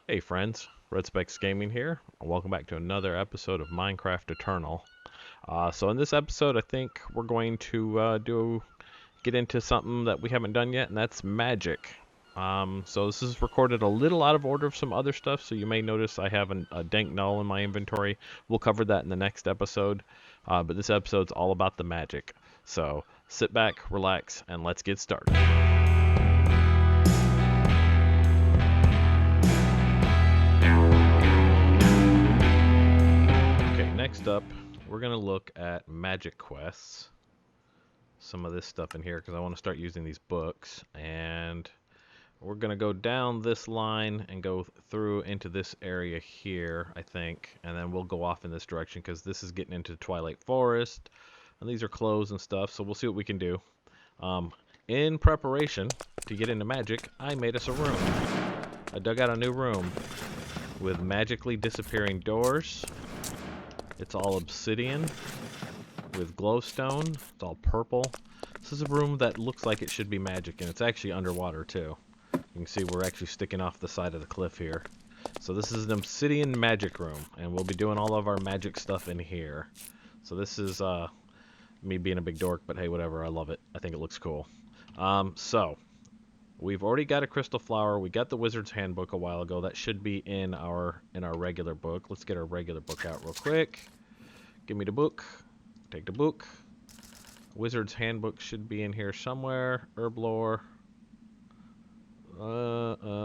Hey friends, Red Specs Gaming here. Welcome back to another episode of Minecraft Eternal. So in this episode, I think we're going to get into something that we haven't done yet, and that's magic. So this is recorded a little out of order of some other stuff, so you may notice I have a dank null in my inventory. We'll cover that in the next episode, but this episode's all about the magic. So sit back, relax, and let's get started. Okay, next up, we're going to look at magic quests. Some of this stuff in here because I want to start using these books, and we're going to go down this line and go through into this area here, I think, and then we'll go off in this direction because this is getting into Twilight Forest, and these are closed and stuff, so we'll see what we can do. In preparation to get into magic, I made us a room. I dug out a new room with magically disappearing doors. It's all obsidian with glowstone. It's all purple. This is a room that looks like it should be magic, and it's actually underwater too. You can see we're actually sticking off the side of the cliff here. So this is an obsidian magic room, and we'll be doing all of our magic stuff in here. So this is me being a big dork, but hey, whatever. I love it. I think it looks cool. So we've already got a crystal flower. We got the Wizard's Handbook a while ago. That should be in our regular book. Let's get our regular book out real quick. Give me the book. Take the book. Wizard's Handbook should be in here somewhere. Herb lore.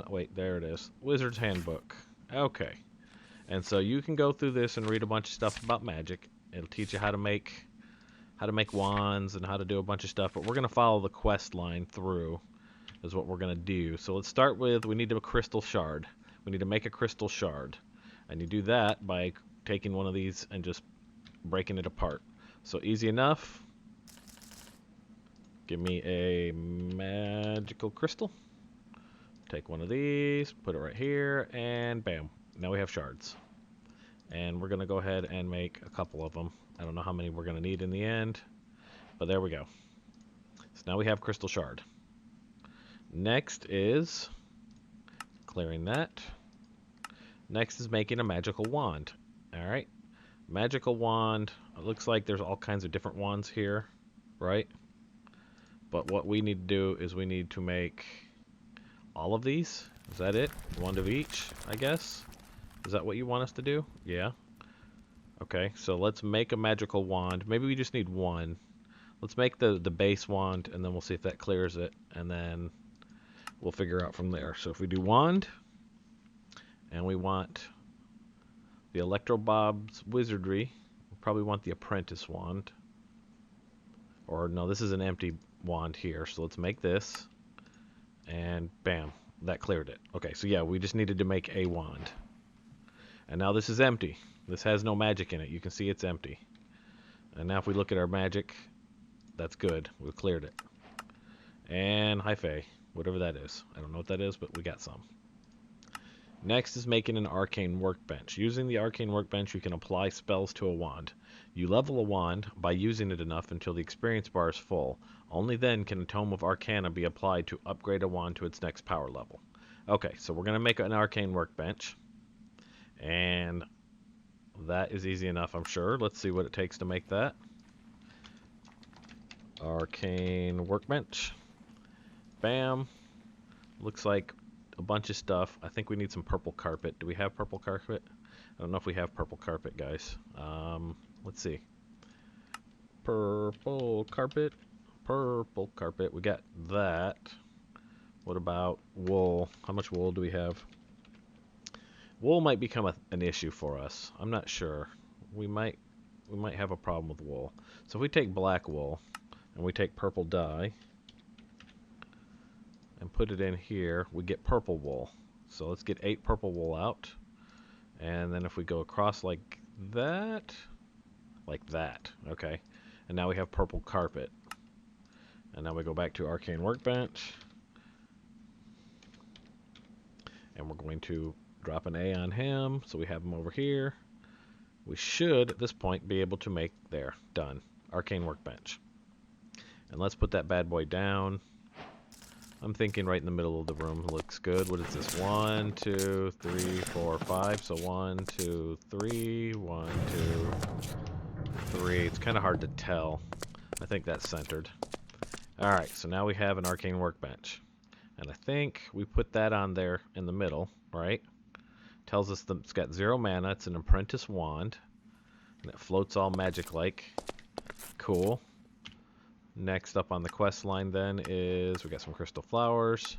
Wait, there it is. Wizard's Handbook. Okay. And so you can go through this and read a bunch of stuff about magic. It'll teach you how to make wands and how to do a bunch of stuff. But we're gonna follow the quest line through, is what we're gonna do. So let's start with, we need a crystal shard. We need to make a crystal shard, and you do that by taking one of these and just breaking it apart. So easy enough. Give me a magical crystal. Take one of these, put it right here, and bam. Now we have shards. And we're going to go ahead and make a couple of them. I don't know how many we're going to need in the end, but there we go. So now we have crystal shard. Next is clearing that. Next is making a magical wand. Alright. Magical wand. It looks like there's all kinds of different wands here, right? But what we need to do is we need to make all of these. Is that it? One of each, I guess? Is that what you want us to do? Yeah. Okay, so let's make a magical wand. Maybe we just need one. Let's make the base wand, and then we'll see if that clears it, and then we'll figure out from there. So if we do wand, and we want the Electrobob's Wizardry, we probably want the Apprentice wand. Or no, this is an empty wand here, so let's make this. And bam, that cleared it. Okay, so yeah, we just needed to make a wand. And now this is empty. This has no magic in it. You can see it's empty. And now if we look at our magic, that's good. We've cleared it. And hyphae, whatever that is. I don't know what that is, but we got some. Next is making an arcane workbench. Using the arcane workbench, you can apply spells to a wand. You level a wand by using it enough until the experience bar is full. Only then can a Tome of Arcana be applied to upgrade a wand to its next power level. Okay, so we're going to make an arcane workbench. And that is easy enough, I'm sure. Let's see what it takes to make that. Arcane workbench. Bam. Looks like a bunch of stuff. I think we need some purple carpet. Do we have purple carpet? I don't know if we have purple carpet, guys. Let's see. Purple carpet. Purple carpet. We got that. What about wool? How much wool do we have? Wool might become an issue for us. I'm not sure. We might have a problem with wool. So if we take black wool and we take purple dye and put it in here, we get purple wool. So let's get 8 purple wool out. And then if we go across like that, okay. And now we have purple carpet. And now we go back to arcane workbench. And we're going to drop an A on him, so we have him over here. We should, at this point, be able to make, there, done, arcane workbench. And let's put that bad boy down. I'm thinking right in the middle of the room looks good. What is this? 1, 2, 3, 4, 5. So 1, 2, 3, 1, 2, 3. It's kind of hard to tell. I think that's centered. Alright, so now we have an arcane workbench. And I think we put that on there in the middle, right? Tells us that it's got 0 mana. It's an apprentice wand. And it floats all magic-like. Cool. Next up on the quest line then is, we got some crystal flowers,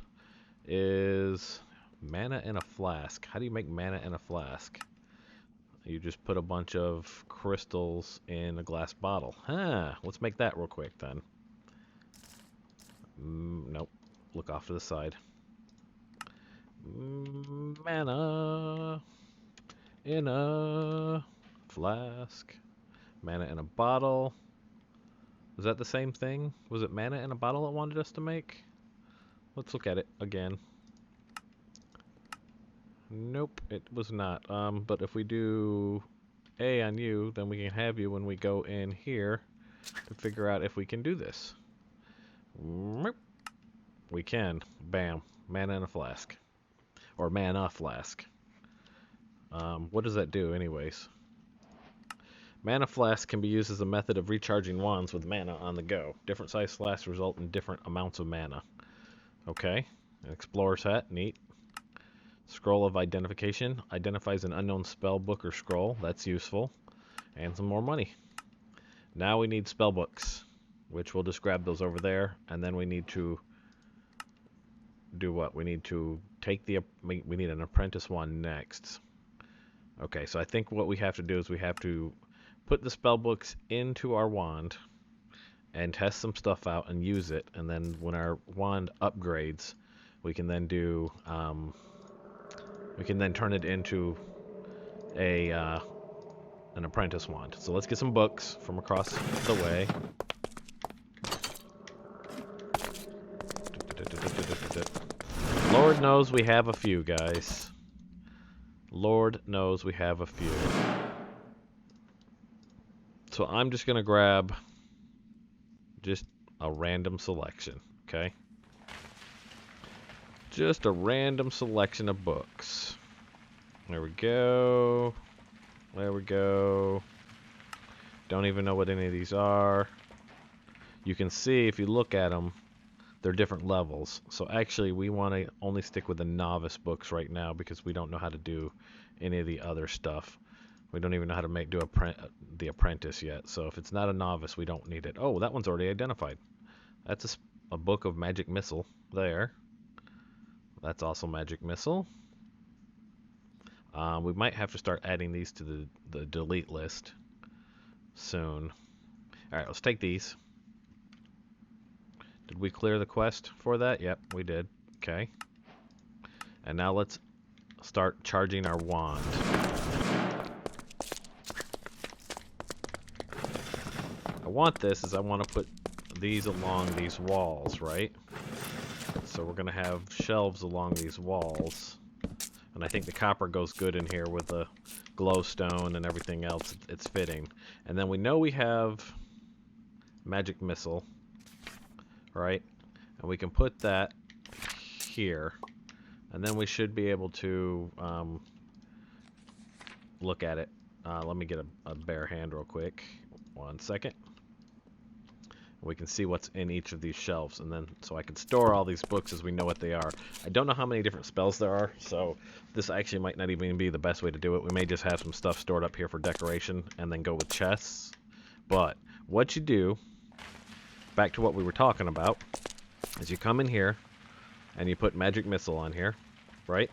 is mana in a flask. How do you make mana in a flask? You just put a bunch of crystals in a glass bottle. Huh, let's make that real quick then. Nope, look off to the side. Mana in a flask. Mana in a bottle. Was that the same thing? Was it mana in a bottle it wanted us to make? Let's look at it again. Nope, it was not. But if we do A on you, then we can have you when we go in here to figure out if we can do this. We can. Bam. Mana in a flask. Or mana flask. What does that do anyways? Mana flask can be used as a method of recharging wands with mana on the go. Different size flasks result in different amounts of mana. Okay. An explorer's hat. Neat. Scroll of identification. Identifies an unknown spell book or scroll. That's useful. And some more money. Now we need spell books, which we'll just grab those over there. And then we need to do what? We need to take the... We need an apprentice wand next. Okay, so I think what we have to do is we have to put the spell books into our wand and test some stuff out and use it, and then when our wand upgrades, we can then do we can then turn it into a an apprentice wand. So let's get some books from across the way. Lord knows we have a few, guys. Lord knows we have a few. So I'm just going to grab just a random selection, okay? Just a random selection of books. There we go. There we go. Don't even know what any of these are. You can see if you look at them, they're different levels. So actually we want to only stick with the novice books right now because we don't know how to do any of the other stuff. We don't even know how to do the apprentice yet. So if it's not a novice, we don't need it. Oh, that one's already identified. That's a book of magic missile there. That's also magic missile. We might have to start adding these to the delete list soon. Alright, let's take these. Did we clear the quest for that? Yep, we did. Okay. And now let's start charging our wand. I want this is I want to put these along these walls, right? So we're going to have shelves along these walls. And I think the copper goes good in here with the glowstone and everything else. It's fitting. And then we know we have magic missile, right? And we can put that here. And then we should be able to look at it. Let me get a bare hand real quick. 1 second. We can see what's in each of these shelves, and then so I can store all these books as we know what they are. I don't know how many different spells there are, so this actually might not even be the best way to do it. We may just have some stuff stored up here for decoration and then go with chests. But what you do, back to what we were talking about, is you come in here and you put magic missile on here, right?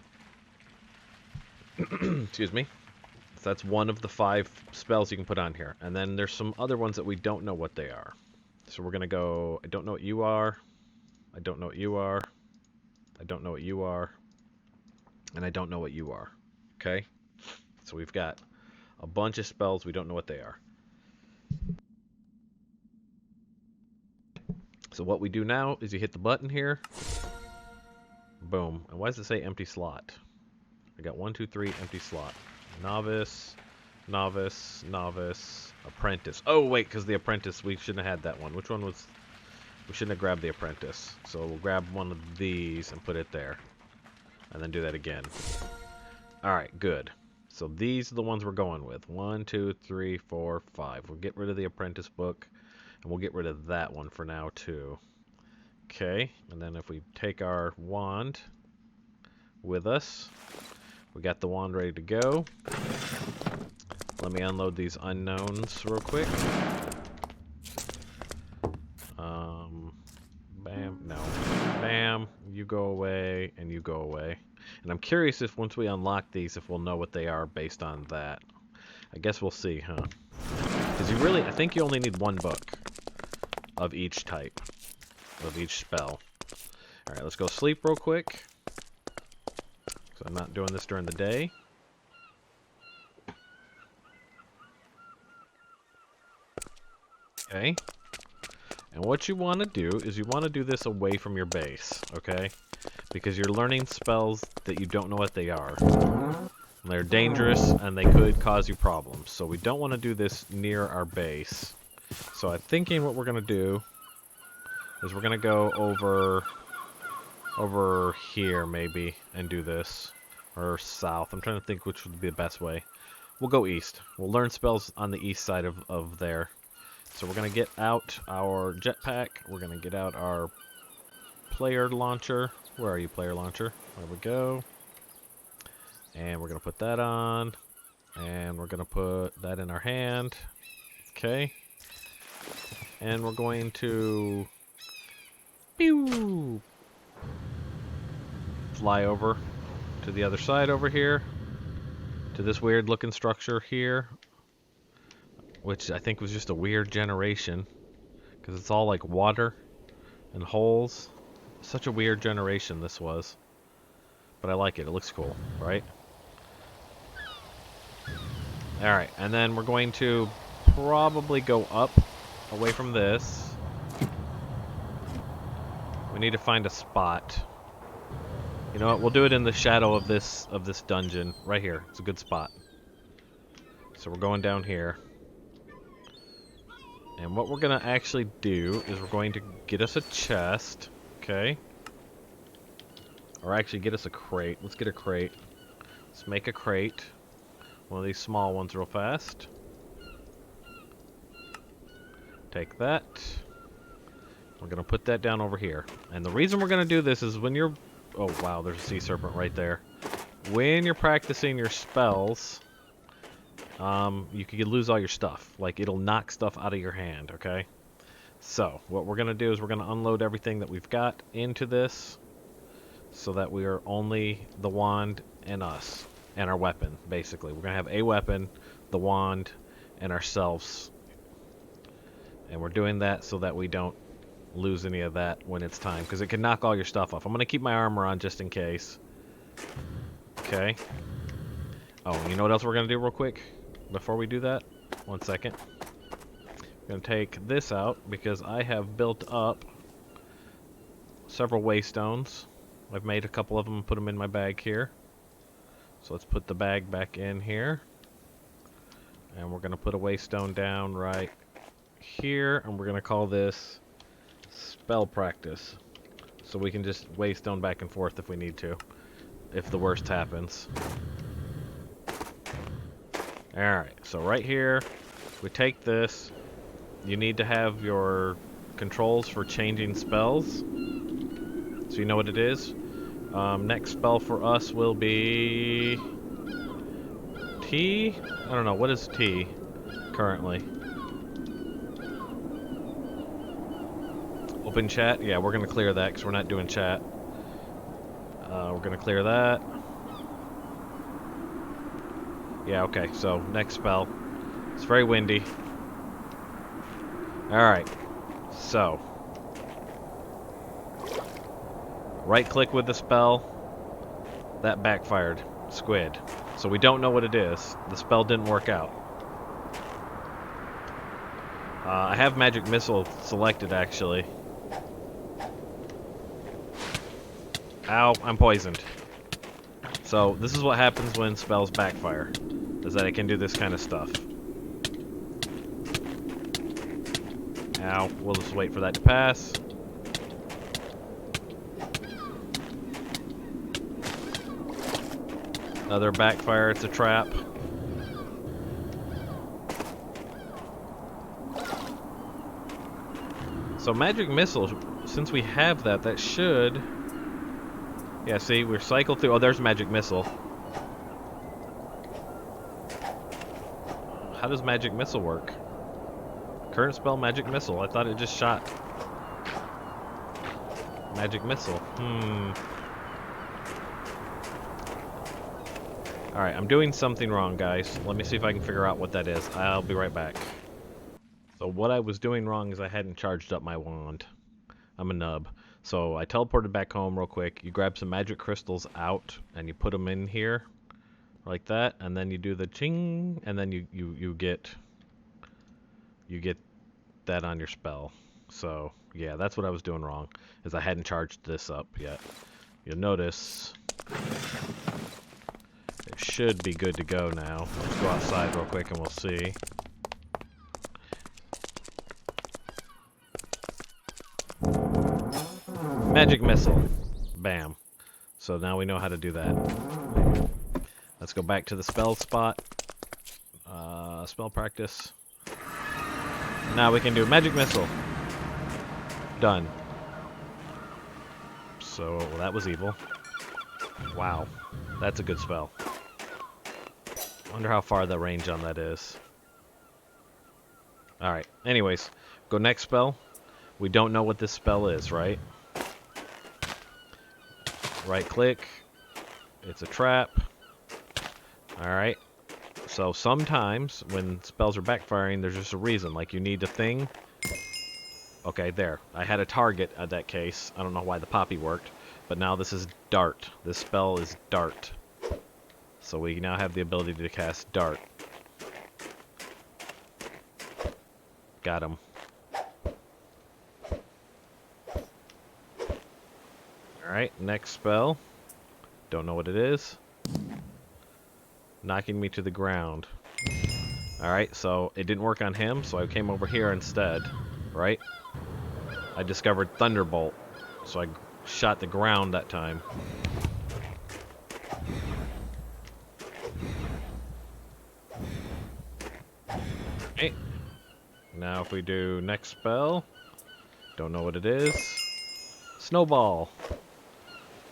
Excuse me. So that's one of the 5 spells you can put on here. And then there's some other ones that we don't know what they are. So we're going to go, I don't know what you are, I don't know what you are, I don't know what you are, and I don't know what you are. Okay? So we've got a bunch of spells, we don't know what they are. So what we do now is you hit the button here, boom. And why does it say empty slot? I got 1, 2, 3 empty slot. Novice, novice, novice, apprentice. Oh wait, because the apprentice, we shouldn't have had that one. Which one was? We shouldn't have grabbed the apprentice. So we'll grab one of these and put it there. And then do that again. Alright, good. So these are the ones we're going with. 1, 2, 3, 4, 5. We'll get rid of the apprentice book. And we'll get rid of that one for now, too. Okay, and then if we take our wand with us, we got the wand ready to go. Let me unload these unknowns real quick. Bam, no. Bam, you go away, and you go away. And I'm curious if once we unlock these, if we'll know what they are based on that. I guess we'll see, huh? Because you really, I think you only need one book of each type, of each spell. Alright, let's go sleep real quick. So I'm not doing this during the day. Okay. And what you want to do is you want to do this away from your base, okay? Because you're learning spells that you don't know what they are. And they're dangerous and they could cause you problems. So we don't want to do this near our base. So I'm thinking what we're going to do is we're going to go over here maybe and do this. Or south. I'm trying to think which would be the best way. We'll go east. We'll learn spells on the east side of there. So we're going to get out our jetpack. We're going to get out our player launcher. Where are you, player launcher? There we go. And we're going to put that on. And we're going to put that in our hand. Okay. And we're going to pew, fly over to the other side over here. To this weird looking structure here. Which I think was just a weird generation. Because it's all like water and holes. Such a weird generation this was. But I like it. It looks cool, right? Alright, and then we're going to probably go up away from this. We need to find a spot. You know what? We'll do it in the shadow of this dungeon. Right here. It's a good spot. So we're going down here. And what we're going to actually do is we're going to get us a chest. Okay. Or actually get us a crate. Let's get a crate. Let's make a crate. One of these small ones real fast. Take that. We're going to put that down over here. And the reason we're going to do this is when you're... Oh, wow, there's a sea serpent right there. When you're practicing your spells, you could lose all your stuff. Like, it'll knock stuff out of your hand, okay? So, what we're going to do is we're going to unload everything that we've got into this so that we are only the wand and us and our weapon, basically. We're going to have a weapon, the wand, and ourselves. And we're doing that so that we don't lose any of that when it's time, because it can knock all your stuff off. I'm going to keep my armor on just in case. Okay. Oh, you know what else we're going to do real quick before we do that? 1 second. I'm going to take this out because I have built up several waystones. I've made a couple of them and put them in my bag here. So let's put the bag back in here. And we're going to put a waystone down right here. And we're going to call this spell practice. So we can just waystone back and forth if we need to. If the worst happens. Alright, so right here, we take this. You need to have your controls for changing spells. So you know what it is. Next spell for us will be... T? I don't know, what is T currently? Open chat? Yeah, we're going to clear that because we're not doing chat. We're going to clear that. Yeah, okay, so next spell. It's very windy. Alright, so. Right click with the spell. That backfired. Squid. So we don't know what it is. The spell didn't work out. I have Magic Missile selected, actually. Ow, I'm poisoned. So, this is what happens when spells backfire. Is that it can do this kind of stuff. Ow, we'll just wait for that to pass. Another backfire, it's a trap. So magic missile, since we have that, that should... Yeah, see, we're cycled through... Oh, there's magic missile. How does magic missile work? Current spell, magic missile. I thought it just shot. Magic missile. Alright, I'm doing something wrong, guys. Let me see if I can figure out what that is. I'll be right back. So what I was doing wrong is I hadn't charged up my wand. I'm a nub. So I teleported back home real quick. You grab some magic crystals out and you put them in here like that, and then you do the ching, and then you get that on your spell. So yeah, that's what I was doing wrong, is I hadn't charged this up yet. You'll notice it should be good to go now. Let's go outside real quick and we'll see. Magic missile. Bam. So now we know how to do that. Let's go back to the spell spot. Spell practice. Now we can do magic missile. Done. So that was evil. Wow. That's a good spell. Wonder how far the range on that is. Alright. Anyways, go next spell. We don't know what this spell is, right? Right click. It's a trap. Alright. So sometimes when spells are backfiring, there's just a reason. Like you need a thing. Okay, there. I had a target at that case. I don't know why the poppy worked. But now this is dart. This spell is dart. So we now have the ability to cast dart. Got him. Alright, next spell. Don't know what it is. Knocking me to the ground. Alright, so it didn't work on him, so I came over here instead. Right? I discovered Thunderbolt. So I shot the ground that time. Okay. Now if we do next spell. Don't know what it is. Snowball.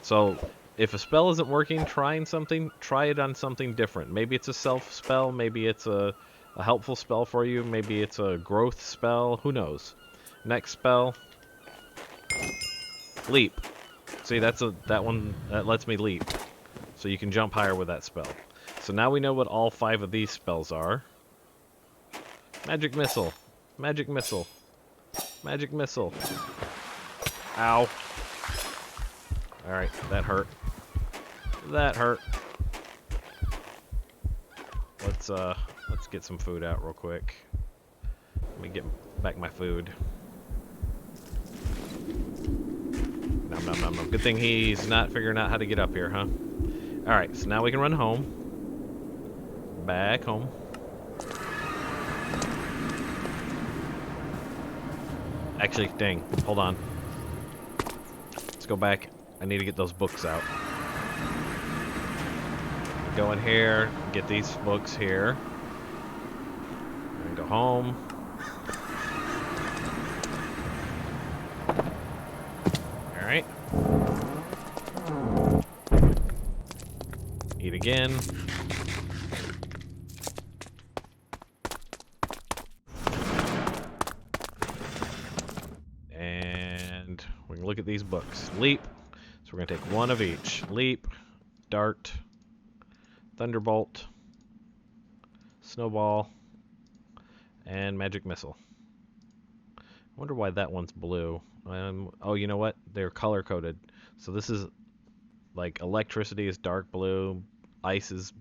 So, if a spell isn't working, trying something, try it on something different. Maybe it's a self spell, maybe it's a helpful spell for you, maybe it's a growth spell, who knows. Next spell. Leap. See, that one that lets me leap. So you can jump higher with that spell. So now we know what all 5 of these spells are. Magic missile. Magic missile. Magic missile. Ow. Alright, that hurt. That hurt. Let's get some food out real quick. Let me get back my food. Nom nom nom nom. Good thing he's not figuring out how to get up here, huh? Alright, so now we can run home. Back home. Actually, dang, hold on. Let's go back. I need to get those books out. Go in here, get these books here. And go home. Alright. Eat again. And we can look at these books. Leap. So we're going to take one of each. Leap, dart, thunderbolt, snowball, and magic missile. I wonder why that one's blue. Oh, you know what? They're color-coded. So this is like electricity is dark blue, ice is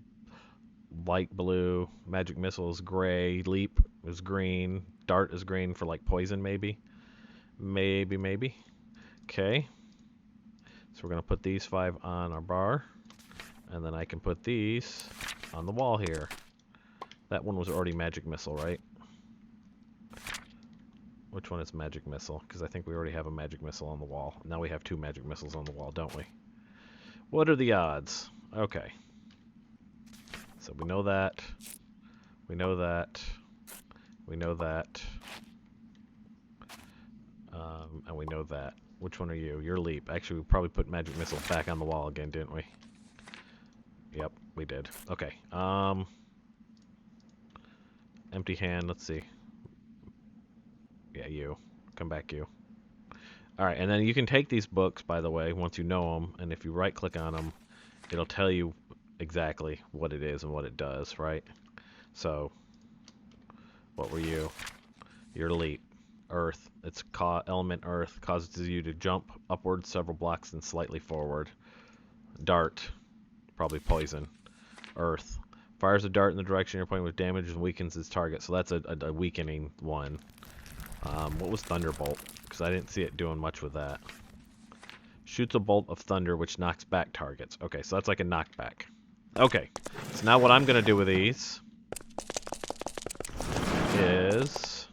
light blue, magic missile is gray, leap is green, dart is green for like poison maybe. Maybe. Okay. So we're going to put these 5 on our bar. And then I can put these on the wall here. That one was already magic missile, right? Which one is magic missile? Because I think we already have a magic missile on the wall. Now we have 2 magic missiles on the wall, don't we? What are the odds? Okay. So we know that. We know that. We know that. And we know that. Which one are you? You're Leap. Actually, we probably put Magic Missile back on the wall again, didn't we? Yep, we did. Okay. Empty hand. Let's see. Yeah, you. Come back, you. Alright, and then you can take these books, by the way, once you know them, and if you right-click on them, it'll tell you exactly what it is and what it does, right? So, what were you? You're Leap. Earth. It's element Earth. Causes you to jump upwards several blocks and slightly forward. Dart. Probably poison. Earth. Fires a dart in the direction you're pointing with damage and weakens its target. So that's a weakening one. What was Thunderbolt? Because I didn't see it doing much with that. Shoots a bolt of thunder which knocks back targets. Okay, so that's like a knockback. Okay, so now what I'm going to do with these is...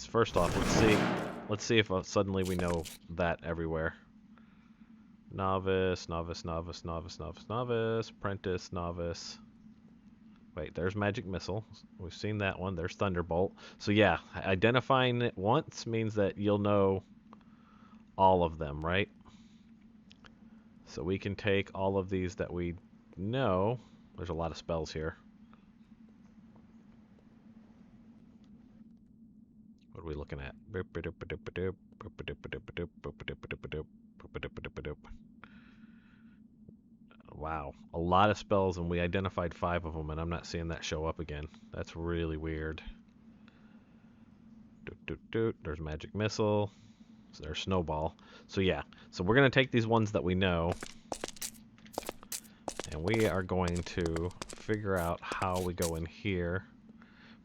First off, let's see if suddenly we know that everywhere. Novice, novice, novice, novice, novice, novice, apprentice, novice. Wait, there's Magic Missile. We've seen that one. There's Thunderbolt. So yeah, identifying it once means that you'll know all of them, right? So we can take all of these that we know. There's a lot of spells here. What are we looking at? Wow, a lot of spells, and we identified 5 of them, and I'm not seeing that show up again. That's really weird. There's Magic Missile. So there's Snowball. So yeah, so we're going to take these ones that we know, and we are going to figure out how we go in here.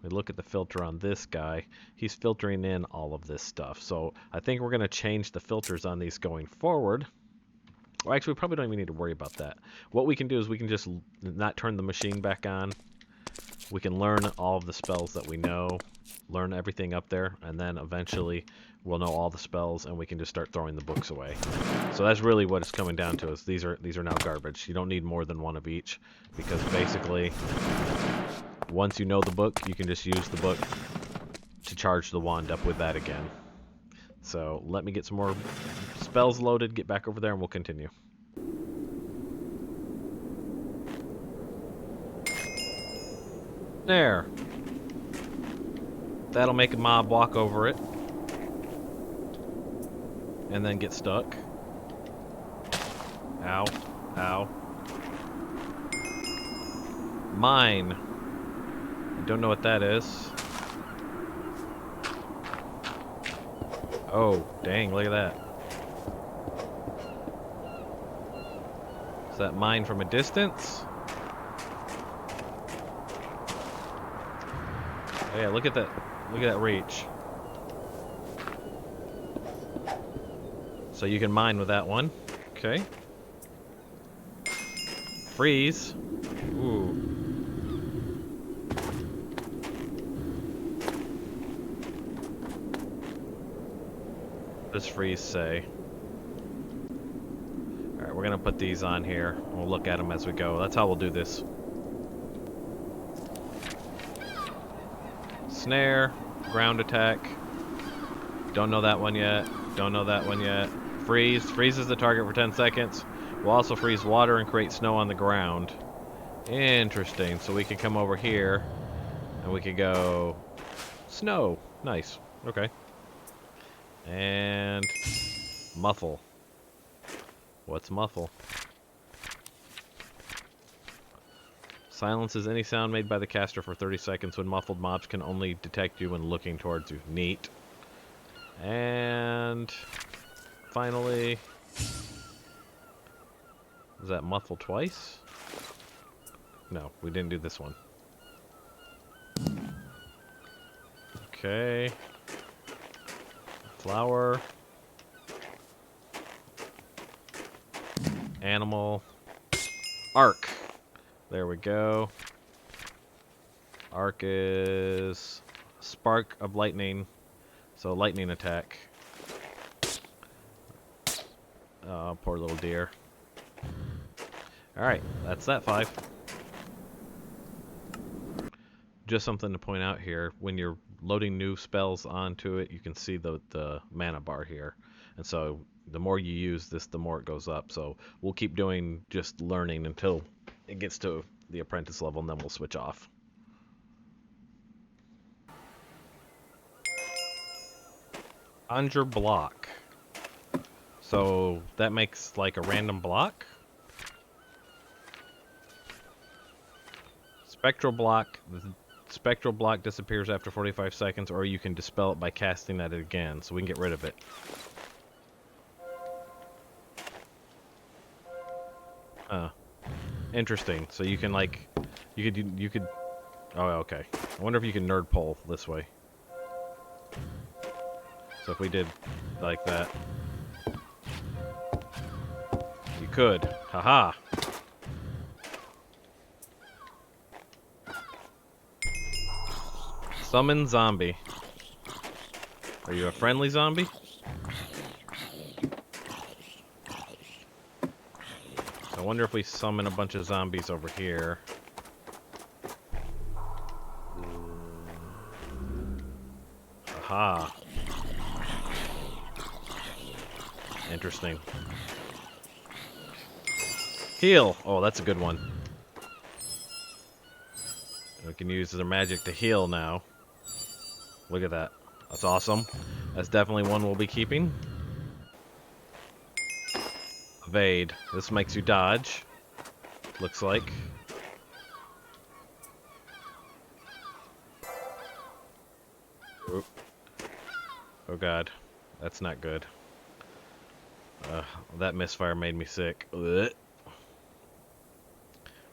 We look at the filter on this guy. He's filtering in all of this stuff. So I think we're going to change the filters on these going forward. Well, actually, we probably don't even need to worry about that. What we can do is we can just not turn the machine back on. We can learn all of the spells that we know, learn everything up there, and then eventually we'll know all the spells and we can just start throwing the books away. So that's really what it's coming down to, is these are now garbage. You don't need more than one of each, because basically once you know the book, you can just use the book to charge the wand up with that again. So let me get some more spells loaded, get back over there, and we'll continue. There. That'll make a mob walk over it. And then get stuck. Ow. Ow. Mine. I don't know what that is. Oh, dang, look at that. Is that mine from a distance? Oh yeah, look at that. Look at that reach. So you can mine with that one. Okay. Freeze. Ooh. What does freeze say? Alright, we're gonna put these on here. We'll look at them as we go. That's how we'll do this. Snare. Ground attack. Don't know that one yet. Don't know that one yet. Freeze. Freezes the target for 10 seconds. We'll also freeze water and create snow on the ground. Interesting. So we can come over here and we could go snow. Nice. Okay. And muffle. What's muffle? Silences any sound made by the caster for 30 seconds. When muffled, mobs can only detect you when looking towards you. Neat. And finally, was that muffle twice? No, we didn't do this one. Okay. Flower. Animal. Arc. There we go. Arc is spark of lightning. So lightning attack. Oh, poor little deer. Alright, that's that 5. Just something to point out here, when you're loading new spells onto it, you can see the mana bar here. And so the more you use this, the more it goes up. So we'll keep doing just learning until it gets to the apprentice level, and then we'll switch off. Conjure block. So that makes like a random block. Spectral block. The spectral block disappears after 45 seconds, or you can dispel it by casting at it again, so we can get rid of it. Interesting. So you can like, you could. Oh, okay. I wonder if you can nerd pull this way. So if we did like that, you could. Haha. Summon zombie. Are you a friendly zombie? I wonder if we summon a bunch of zombies over here. Aha. Interesting. Heal. Oh, that's a good one. We can use their magic to heal now. Look at that. That's awesome. That's definitely one we'll be keeping. Evade. This makes you dodge. Looks like. Oop. Oh god. That's not good. That misfire made me sick. Ugh.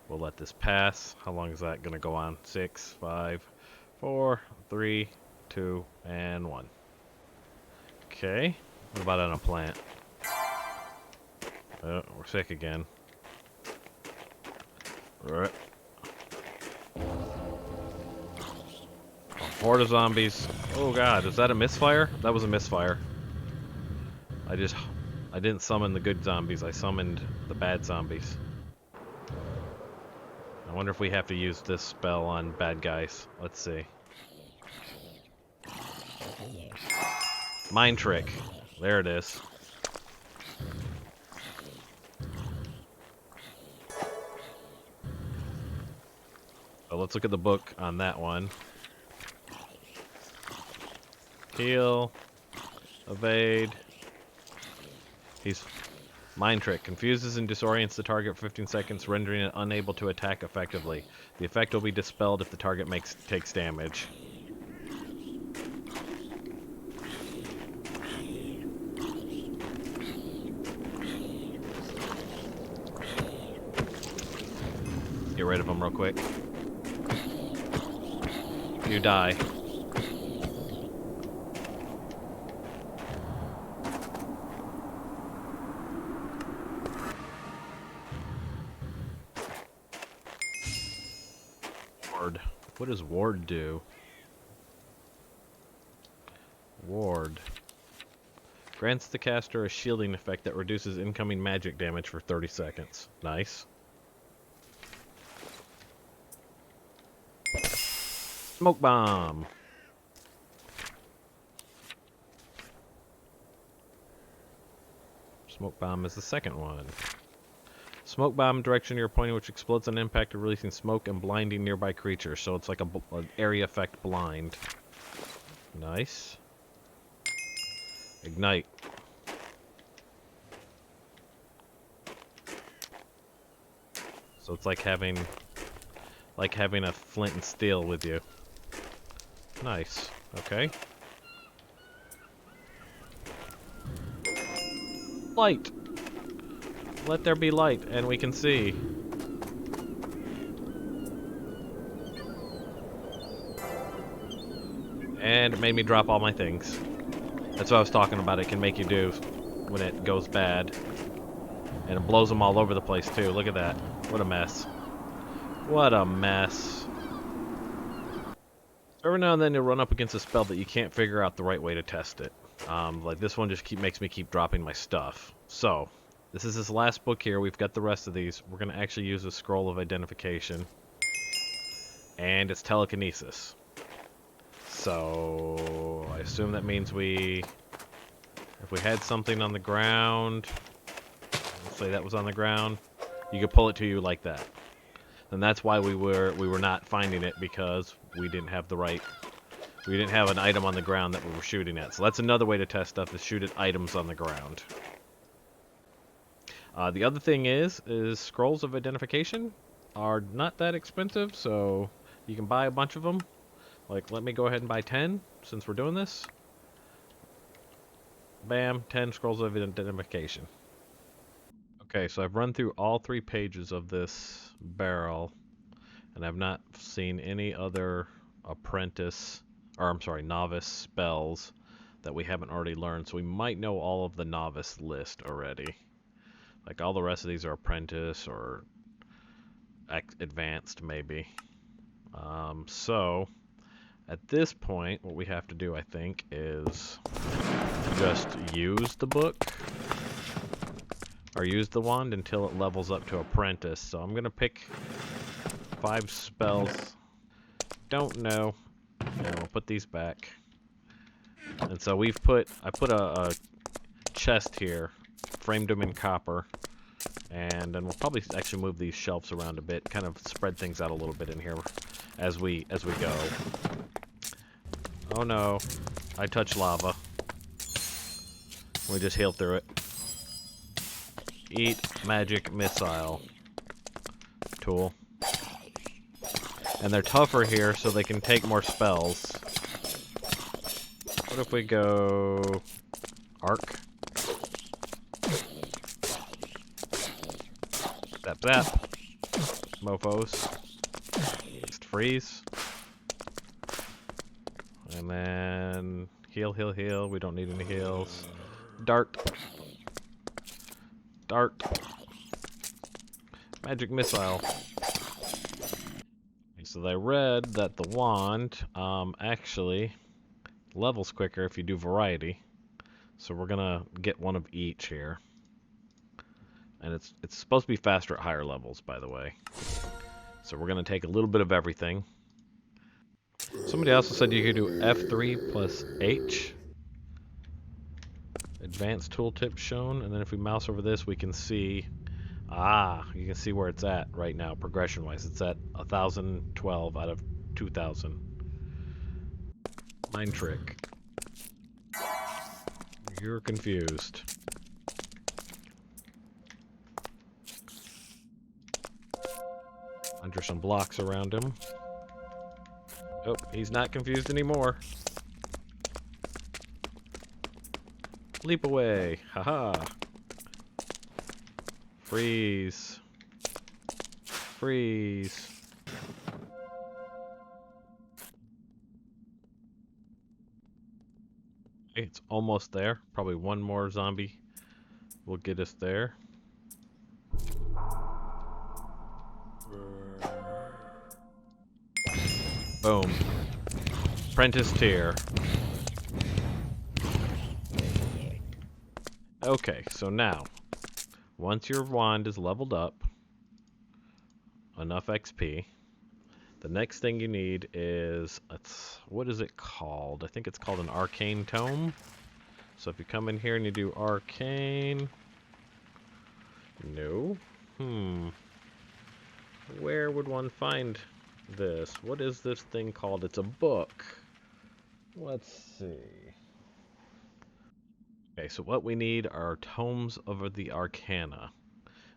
We'll let this pass. How long is that gonna go on? 6, 5, 4, 3, 2, and 1. Okay. What about on a plant? Oh, we're sick again. Right. Horde of zombies. Oh god, is that a misfire? That was a misfire. I didn't summon the good zombies, I summoned the bad zombies. I wonder if we have to use this spell on bad guys. Let's see. Mind trick. There it is. So let's look at the book on that one. Heal. Evade. He's mind trick. Confuses and disorients the target for 15 seconds, rendering it unable to attack effectively. The effect will be dispelled if the target takes damage. Get rid of him real quick. You die. Ward. What does ward do? Ward. Grants the caster a shielding effect that reduces incoming magic damage for 30 seconds. Nice. Smoke bomb. Smoke bomb is the second one. Smoke bomb direction you're pointing, which explodes on impact, releasing smoke and blinding nearby creatures. So it's like an area effect blind. Nice. Ignite. So it's like having a flint and steel with you. Nice. Okay. Light. Let there be light, and we can see. And it made me drop all my things. That's what I was talking about. It can make you do when it goes bad. And it blows them all over the place, too. Look at that. What a mess. What a mess. Every now and then you'll run up against a spell that you can't figure out the right way to test it. Like this one just makes me keep dropping my stuff. So, This is this last book here. We've got the rest of these. We're going to actually use a scroll of identification. And it's telekinesis. So I assume that means if we had something on the ground, let's say that was on the ground, you could pull it to you like that. And that's why we were not finding it, because we didn't have an item on the ground that we were shooting at. So that's another way to test stuff, is shoot at items on the ground. The other thing is scrolls of identification are not that expensive, so you can buy a bunch of them. Like, let me go ahead and buy 10 since we're doing this. Bam, 10 scrolls of identification. Okay, so I've run through all 3 pages of this barrel, and I've not seen any other novice spells that we haven't already learned, so we might know all of the novice list already. Like, all the rest of these are apprentice or advanced, maybe. So, at this point, what we have to do, I think, is just use the book, or use the wand until it levels up to apprentice. So I'm gonna pick 5 spells. Don't know. And we'll put these back. And so I put a chest here, framed them in copper, and then we'll probably actually move these shelves around a bit, kind of spread things out a little bit in here as we go. Oh no, I touched lava. We just heal through it. Eat magic missile tool. And they're tougher here, so they can take more spells. What if we go arc? Zap zap. Mofos. Just freeze. And then heal, heal, heal. We don't need any heals. Dart. Dart. Magic missile. So I read that the wand actually levels quicker if you do variety. So we're gonna get one of each here. And it's supposed to be faster at higher levels, by the way. So we're gonna take a little bit of everything. Somebody also said you could do F3 plus H. Advanced tooltip shown, and then if we mouse over this, we can see, you can see where it's at right now, progression-wise. It's at 1,012 out of 2,000. Mind trick. You're confused. Under some blocks around him. Oh, he's not confused anymore. Leap away. Haha. Freeze. Freeze. It's almost there. Probably one more zombie will get us there. Boom. Apprentice tier. Okay, so now, once your wand is leveled up, enough XP, the next thing you need is, what is it called? I think it's called an arcane tome. So if you come in here and you do arcane, no, where would one find this? What is this thing called? It's a book. Let's see. Okay, so what we need are tomes of the Arcana.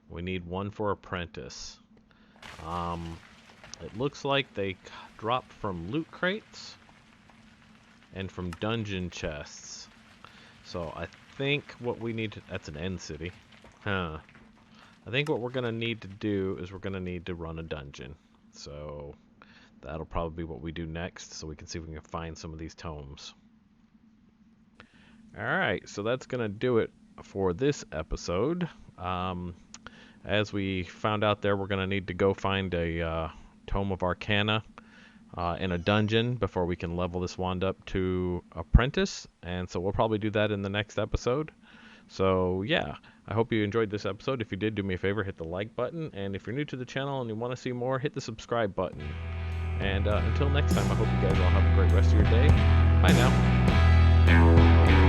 We need one for apprentice. It looks like they drop from loot crates and from dungeon chests. So I think what we need to, that's an end city. I think what we're gonna need to do is we're gonna need to run a dungeon. So that'll probably be what we do next, so we can see if we can find some of these tomes. Alright, so that's going to do it for this episode. As we found out there, we're going to need to go find a Tome of Arcana in a dungeon before we can level this wand up to Apprentice. And so we'll probably do that in the next episode. So yeah, I hope you enjoyed this episode. If you did, do me a favor, hit the like button. And if you're new to the channel and you want to see more, hit the subscribe button. And until next time, I hope you guys all have a great rest of your day. Bye now.